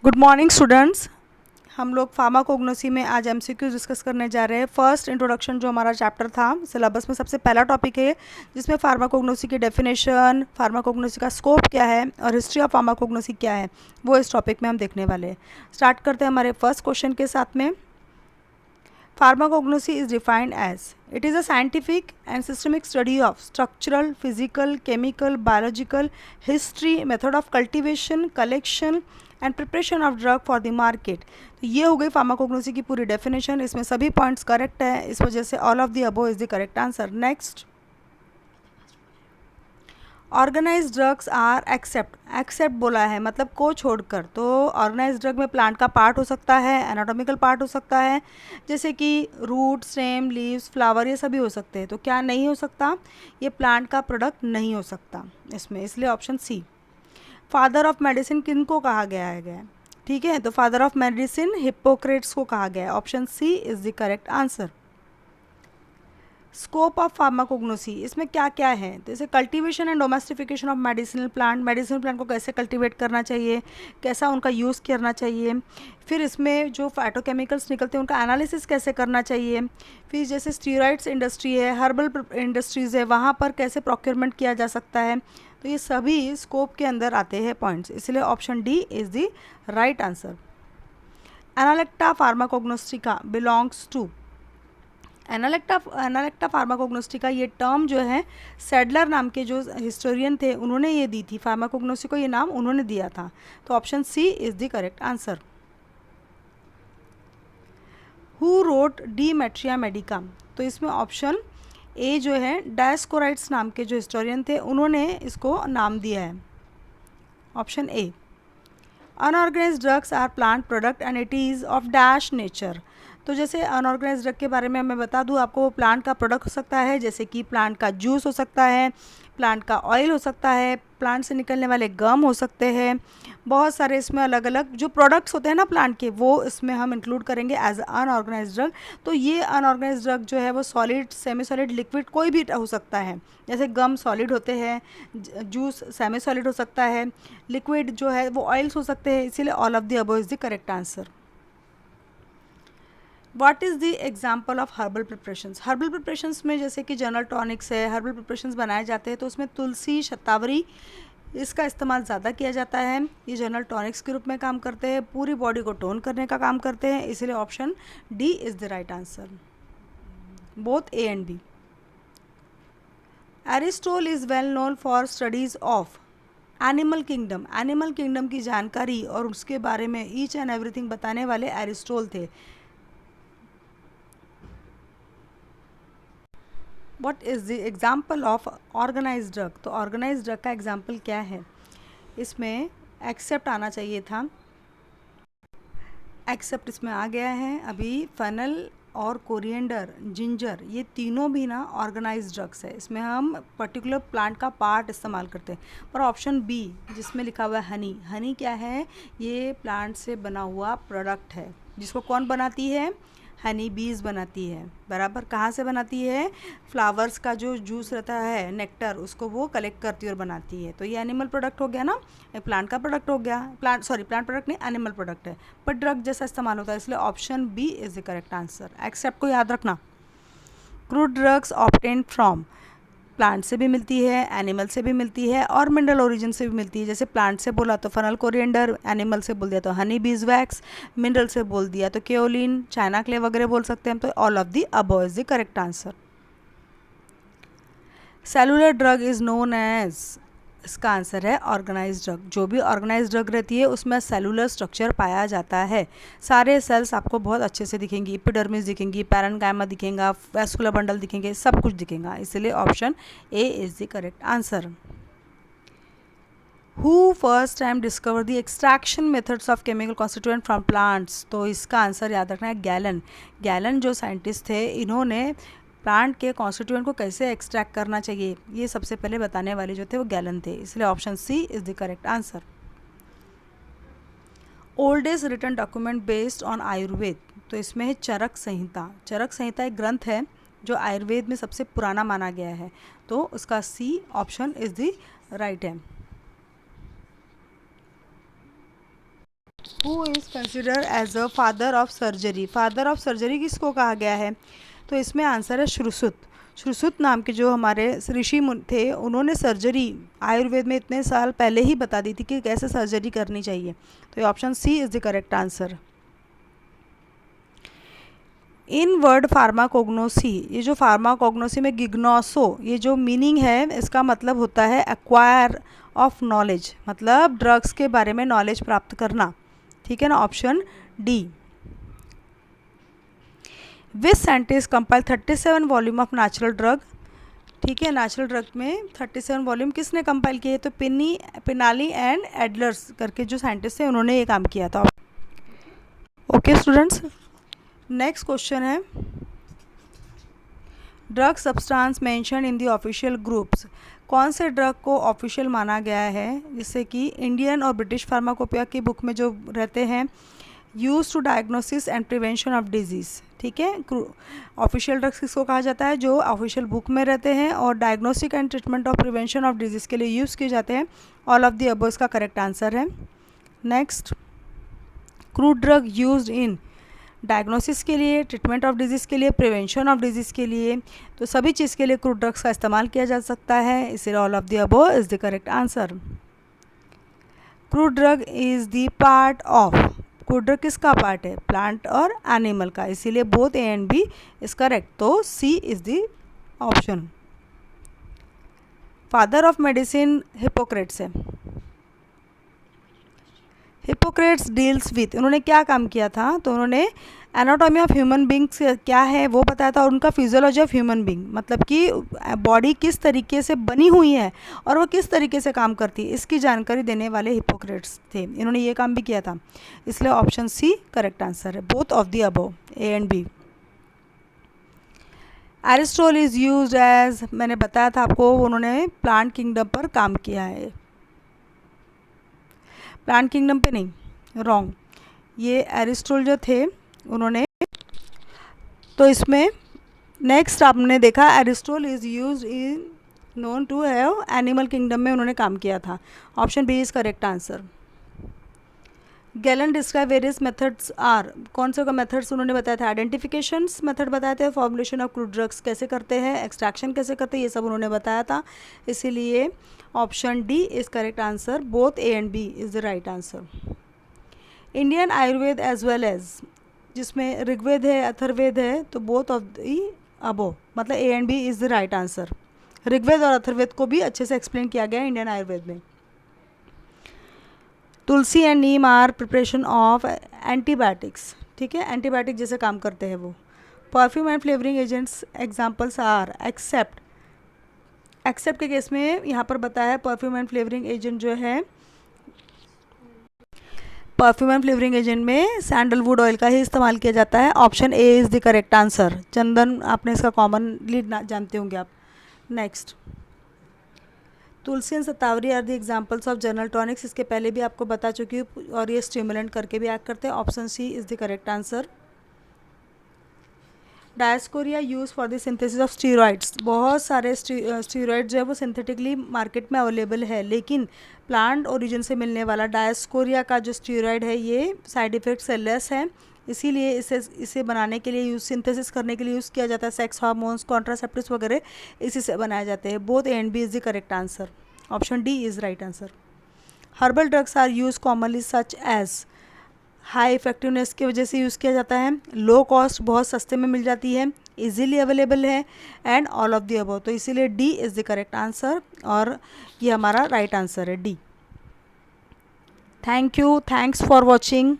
Good morning students. हम लोग pharmacognosy में आज एमसीक्यूज डिस्कस करने जा रहे हैं। फर्स्ट इंट्रोडक्शन जो हमारा चैप्टर था सिलेबस में सबसे पहला टॉपिक है जिसमें फार्माकोग्नोसी की डेफिनेशन, फार्माकोग्नोसी का स्कोप क्या है और हिस्ट्री ऑफ फार्माकोग्नोसी क्या है, वो इस टॉपिक में हम देखने वाले हैं। स्टार्ट करते हैं हमारे फर्स्ट क्वेश्चन के साथ में। Pharmacognosy is defined as it is a scientific and systemic study of structural, physical, chemical, biological, history, method of cultivation, collection and preparation of drug for the market। तो ये हो गई फार्माकोग्नोसी की पूरी definition. इसमें सभी पॉइंट्स करेक्ट है, इस वजह से all of the above is the correct answer. Next, organize drugs are except बोला है मतलब को छोड़कर। तो ऑर्गेनाइज ड्रग में प्लांट का पार्ट हो सकता है, एनाटॉमिकल पार्ट हो सकता है, जैसे कि रूट, स्टेम, लीव्स, फ्लावर, ये सभी हो सकते हैं। तो क्या नहीं हो सकता? ये प्लांट का प्रोडक्ट नहीं हो सकता इसमें, इसलिए option C. Father of medicine किन को कहा गया है? ठीक है, तो फादर ऑफ मेडिसिन हिप्पोक्रेट्स को कहा गया है। Option C is the correct answer. Scope of pharmacognosy, इसमें क्या क्या है? तो जैसे cultivation and domestification of medicinal plant को कैसे कल्टीवेट करना चाहिए, कैसा उनका यूज़ करना चाहिए, फिर इसमें जो फाइटोकेमिकल्स निकलते हैं उनका एनालिसिस कैसे करना चाहिए, फिर जैसे स्टीरॉइड्स इंडस्ट्री है, हर्बल इंडस्ट्रीज़ है, वहाँ पर कैसे प्रोक्योरमेंट किया जा सकता है। तो ये सभी स्कोप के अंदर आते हैं पॉइंट्स, इसलिए option D is the right answer. Analecta Pharmacognostica belongs to. Analecta Pharmacognostica ये टर्म जो है सैडलर नाम के जो हिस्टोरियन थे उन्होंने ये दी थी, फार्माकोग्नोसी को ये नाम उन्होंने दिया था। तो option C is the correct answer. Who wrote De Materia Medica? तो इसमें ऑप्शन ए जो है डायस्कोराइट्स नाम के जो हिस्टोरियन थे उन्होंने इसको नाम दिया है। Option A. Unorganized drugs are plant product and it is of dash nature. तो जैसे अनऑर्गेनाइज्ड ड्रग के बारे में मैं बता दूं आपको, वो प्लांट का प्रोडक्ट हो सकता है, जैसे कि प्लांट का जूस हो सकता है, प्लांट का ऑयल हो सकता है, प्लांट से निकलने वाले गम हो सकते हैं, बहुत सारे इसमें अलग अलग जो प्रोडक्ट्स होते हैं ना प्लांट के, वो इसमें हम इंक्लूड करेंगे एज अनऑर्गेनाइज्ड ड्रग। तो ये अनऑर्गेनाइज्ड ड्रग जो है वो सॉलिड, सेमी सॉलिड, लिक्विड कोई भी हो सकता है। जैसे गम सॉलिड होते हैं, जूस सेमी सॉलिड हो सकता है, लिक्विड जो है वो ऑयल्स हो सकते हैं, इसीलिए all of the above is the correct answer. What is the example of herbal preparations? Herbal preparations में जैसे कि जनरल टॉनिक्स है, हर्बल प्रिपरेशंस बनाए जाते हैं, तो उसमें तुलसी, शतावरी, इसका इस्तेमाल ज़्यादा किया जाता है। ये जनरल टॉनिक्स के रूप में काम करते हैं, पूरी बॉडी को टोन करने का काम करते हैं, इसलिए option D is the right answer, both A and B. Aristotle is well known for studies of animal kingdom. Animal kingdom की जानकारी और उसके बारे में ईच एंड एवरीथिंग बताने वाले एरिस्टोटल थे। What is the example of organized drug? तो ऑर्गेनाइज्ड ड्रग का एग्जाम्पल क्या है? इसमें एक्सेप्ट आना चाहिए था, एक्सेप्ट इसमें आ गया है। अभी फेनल और कोरिएंडर, जिंजर, ये तीनों भी ना ऑर्गेनाइज्ड ड्रग्स है। इसमें हम पर्टिकुलर प्लांट का पार्ट इस्तेमाल करते हैं। पर ऑप्शन बी जिसमें लिखा हुआ है हनी, हनी क्या है? ये प्लांट से बना हुआ प्रोडक्ट है, जिसको कौन बनाती है? हनी बीज बनाती है। बराबर कहाँ से बनाती है? फ्लावर्स का जो जूस रहता है, नेक्टर, उसको वो कलेक्ट करती है और बनाती है। तो ये एनिमल प्रोडक्ट हो गया ना, ये प्लांट का प्रोडक्ट हो गया। प्लांट प्रोडक्ट नहीं, एनिमल प्रोडक्ट है, पर ड्रग जैसा इस्तेमाल होता है, इसलिए option B is the correct answer. Except को याद रखना। Crude drugs obtain from, plant से भी मिलती है, एनिमल से भी मिलती है और मिनरल ओरिजिन से भी मिलती है। जैसे प्लांट से बोला तो फनल कोरिएंडर, एनिमल से बोल दिया तो हनी बीज वैक्स, मिनरल से बोल दिया तो केओलिन, चाइना क्ले वगैरह बोल सकते हैं। तो all of the above is the correct answer. Cellular drug is known as, इसका आंसर है ऑर्गेनाइज्ड ड्रग। जो भी ऑर्गेनाइज्ड ड्रग रहती है उसमें सेलुलर स्ट्रक्चर पाया जाता है। सारे सेल्स आपको बहुत अच्छे से दिखेंगी, एपिडर्मिस दिखेंगी, पैरेन्काइमा दिखेगा, वैस्कुलर बंडल दिखेंगे, सब कुछ दिखेगा, इसलिए option A is the correct answer. Who first time discover the extraction methods of chemical constituent from plants? तो इसका आंसर याद रखना है गैलन। गैलन जो साइंटिस्ट थे, इन्होंने प्लांट के कॉन्स्टिट्यूएंट को कैसे एक्सट्रैक्ट करना चाहिए ये सबसे पहले बताने वाले जो थे वो गैलन थे, इसलिए option C is the correct answer. Oldest written document based on Ayurveda? तो इसमें है चरक संहिता। चरक संहिता एक ग्रंथ है जो आयुर्वेद में सबसे पुराना माना गया है, तो उसका C option is the right है। Who is consider as a father of surgery? Father of surgery किसको कहा गया है? तो इसमें आंसर है श्रुश्रुत। श्रुश्रुत नाम के जो हमारे ऋषि मुनि थे, उन्होंने सर्जरी आयुर्वेद में इतने साल पहले ही बता दी थी कि कैसे सर्जरी करनी चाहिए। तो ये option C is the correct answer. In word pharmacognosy, ये जो फार्माकोग्नोसी में गिग्नोसो, ये जो मीनिंग है इसका मतलब होता है एक्वायर ऑफ नॉलेज, मतलब ड्रग्स के बारे में नॉलेज प्राप्त करना। ठीक है ना, option D. Which scientist compile 37 volume of natural drug? ठीक है, नेचुरल ड्रग में 37 वॉल्यूम किसने कंपाइल किए? तो पिनाली एंड एडलर्स करके जो साइंटिस्ट थे उन्होंने ये काम किया था। ओके स्टूडेंट्स, नेक्स्ट क्वेश्चन है drug substance mention in the official groups. कौन से ड्रग को ऑफिशियल माना गया है? जिससे कि इंडियन और ब्रिटिश फार्माकोपिया की बुक में जो रहते हैं, use to diagnosis and prevention of disease. ठीक है, ऑफिशियल ड्रग्स किसको कहा जाता है? जो ऑफिशियल बुक में रहते हैं और diagnostic and treatment of prevention of disease के लिए यूज़ किए जाते हैं। ऑल ऑफ द अबव इसका करेक्ट आंसर है। Next, crude drug used in diagnosis के लिए, ट्रीटमेंट ऑफ डिजीज़ के लिए, प्रिवेंशन ऑफ डिजीज़ के लिए, तो सभी चीज़ के लिए क्रूड ड्रग्स का इस्तेमाल किया जा सकता है। इसलिए all of the above is the correct answer. Crude drug is the part of, crude drug किसका पार्ट है? प्लांट और एनिमल का, इसीलिए both A and B is correct. तो C is the option. Father of medicine Hippocrates है। Hippocrates deals with, उन्होंने क्या काम किया था? तो उन्होंने एनाटॉमी ऑफ ह्यूमन बींग्स क्या है वो बताया था, और उनका फिजियोलॉजी ऑफ ह्यूमन बींग, मतलब कि बॉडी किस तरीके से बनी हुई है और वो किस तरीके से काम करती है, इसकी जानकारी देने वाले हिपोक्रेट्स थे। इन्होंने ये काम भी किया था, इसलिए ऑप्शन सी करेक्ट आंसर है। Both of the above, A and B. Aristotle is used as, मैंने बताया था आपको, उन्होंने प्लांट किंगडम पर काम किया है। प्लांट किंगडम पे नहीं, रॉन्ग, ये एरिस्टोटल जो थे उन्होंने, तो इसमें नेक्स्ट आपने देखा Aristotle is used in known to have animal kingdom में उन्होंने काम किया था। Option B is correct answer. Galen describe various methods are, कौन से का मेथड्स उन्होंने बताया था? आइडेंटिफिकेशंस मेथड बताए थे, फॉर्मुलेशन ऑफ क्रूड ड्रग्स कैसे करते हैं, एक्सट्रैक्शन कैसे करते हैं, ये सब उन्होंने बताया था। इसीलिए option D is correct answer. Both A and B is the right answer. Indian Ayurveda as well as, जिसमें ऋग्वेद है, अथर्ववेद है, तो बोथ ऑफ दी अबो, मतलब A and B is the right answer. Rigveda और अथर्ववेद को भी अच्छे से एक्सप्लेन किया गया है इंडियन आयुर्वेद में। Tulsi and neem are preparation of antibiotics. ठीक है, एंटीबायोटिक जैसे काम करते हैं वो। Perfume and flavouring agents examples are except, except के केस में यहाँ पर बताया है परफ्यूम एंड फ्लेवरिंग एजेंट जो है, परफ्यूम एंड फ्लेवरिंग एजेंट में सैंडलवुड ऑयल का ही इस्तेमाल किया जाता है। Option A is the correct answer. चंदन आपने इसका कॉमनली जानते होंगे आप। Next, tulsi and shatavari are the examples of general tonics, इसके पहले भी आपको बता चुकी हूँ, और ये स्टिमुलेंट करके भी एक्ट करते हैं। Option C is the correct answer. Dioscorea use for the synthesis of steroids, बहुत सारे स्टीरॉइड जो है वो सिंथेटिकली मार्केट में अवेलेबल है, लेकिन प्लांट ओरिजिन से मिलने वाला डायस्कोरिया का जो स्टीरॉइड है ये साइड इफ़ेक्ट से लेस है, इसीलिए इसे बनाने के लिए यूज, सिंथेसिस करने के लिए यूज़ किया जाता है। सेक्स हार्मोन्स, कॉन्ट्रासेप्टिव्स वगैरह इसी से बनाए जाते हैं। Both A and B is the correct answer. Option D is right answer. Herbal drugs are use commonly such as, high effectiveness की वजह से यूज़ किया जाता है, लो कॉस्ट, बहुत सस्ते में मिल जाती है, इजीली अवेलेबल है, and all of the above, तो इसीलिए D is the correct answer, और ये हमारा राइट आंसर है D. Thank you, thanks for watching.